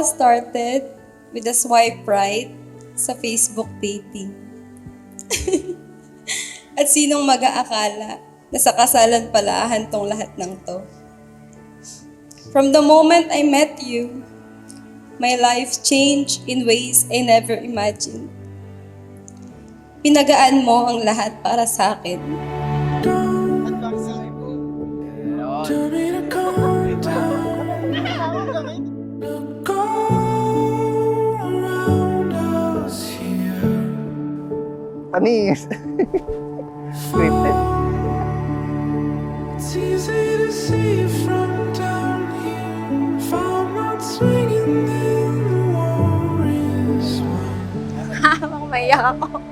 all started with a swipe right sa Facebook dating. At sinong mag-aakala na sa kasalan pala hantong lahat ng to? From the moment I met you, my life changed in ways I never imagined. Pinagaan mo ang lahat para sa akin. Tell me to calm down. Look all around us here. Panis. Scripted. It's easy to see from down here. If I'm not swinging, then the war is won. Habang maiyak ako.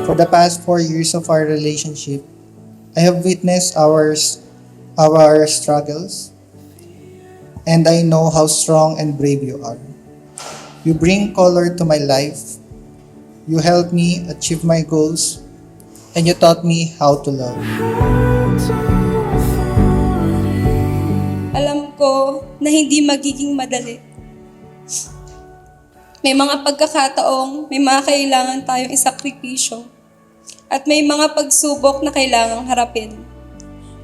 For the past 4 years of our relationship, I have witnessed our struggles, and I know how strong and brave you are. You bring color to my life, you help me achieve my goals, and you taught me how to love. Alam ko na hindi magiging madali. May mga pagkakataong may mga kailangan tayong isakripisyo at may mga pagsubok na kailangang harapin.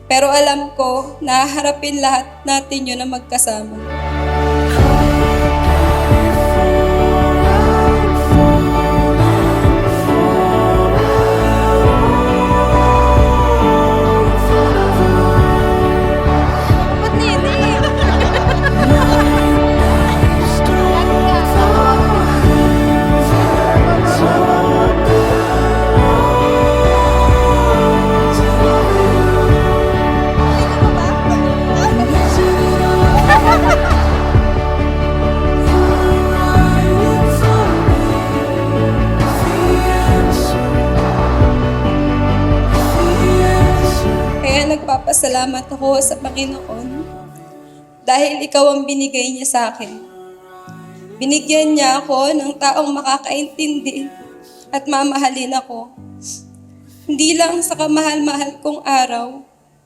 Pero alam ko na harapin lahat natin yun na magkasama. Ba't nini? Kaya nagpapasalamat ako sa Panginoon dahil ikaw ang binigay niya sa akin. Binigyan niya ako ng taong makakaintindi at mamahalin ako. Hindi lang sa kamahal-mahal kong araw,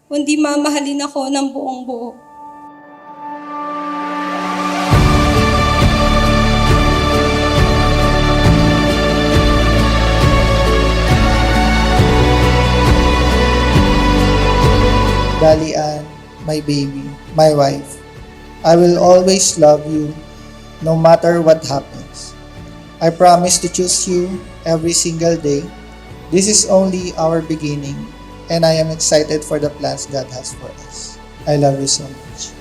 kundi mamahalin ako ng buong buo. Dalian, my baby, my wife, I will always love you no matter what happens. I promise to choose you every single day. This is only our beginning, and I am excited for the plans God has for us. I love you so much.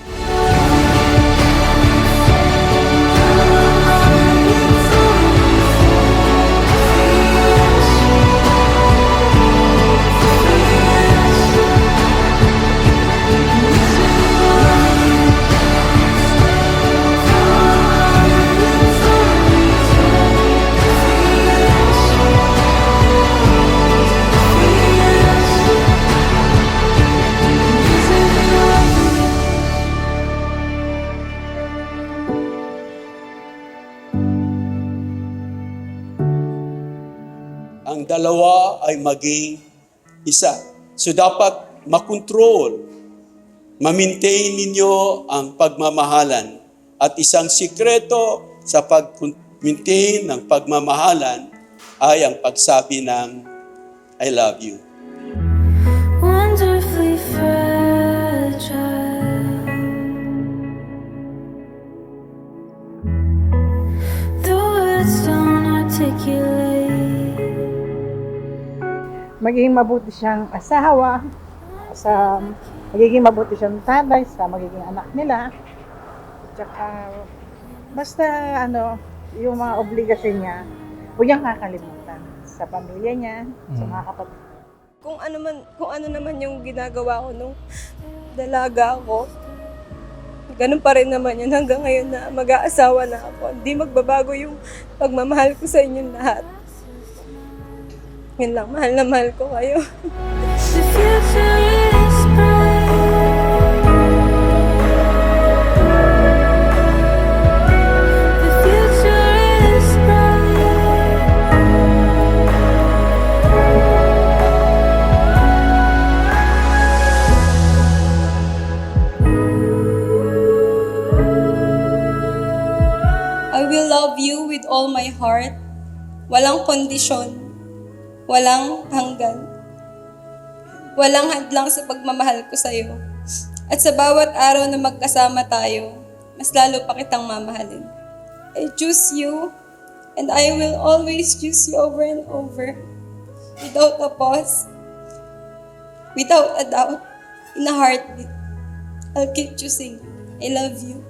Ang dalawa ay maging isa. So dapat makontrol, ma-maintain ninyo ang pagmamahalan. At isang sikreto sa pag-maintain ng pagmamahalan ay ang pagsabi ng I love you. Wonderfully fragile. The words don't articulate. Magiging mabuti siyang asawa, magiging mabuti siyang tatay sa magiging anak nila. Tsaka, basta yung mga obligasyon niya, huwag niyang kakalimutan sa pamilya niya, sa mga kapatid. Kung ano naman yung ginagawa ko nung dalaga ako, Ganun pa rin naman yun hanggang ngayon na mag-aasawa na ako. Hindi magbabago yung pagmamahal ko sa inyong lahat. Yun lang, mahal na mahal ko kayo. The future is bright. The future is bright. I will love you with all my heart. Walang kondisyon. Walang hanggan. Walang hadlang sa pagmamahal ko sa'yo. At sa bawat araw na magkasama tayo, mas lalo pa kitang mamahalin. I choose you, and I will always choose you over and over. Without a pause, without a doubt, in a heartbeat. I'll keep choosing. I love you.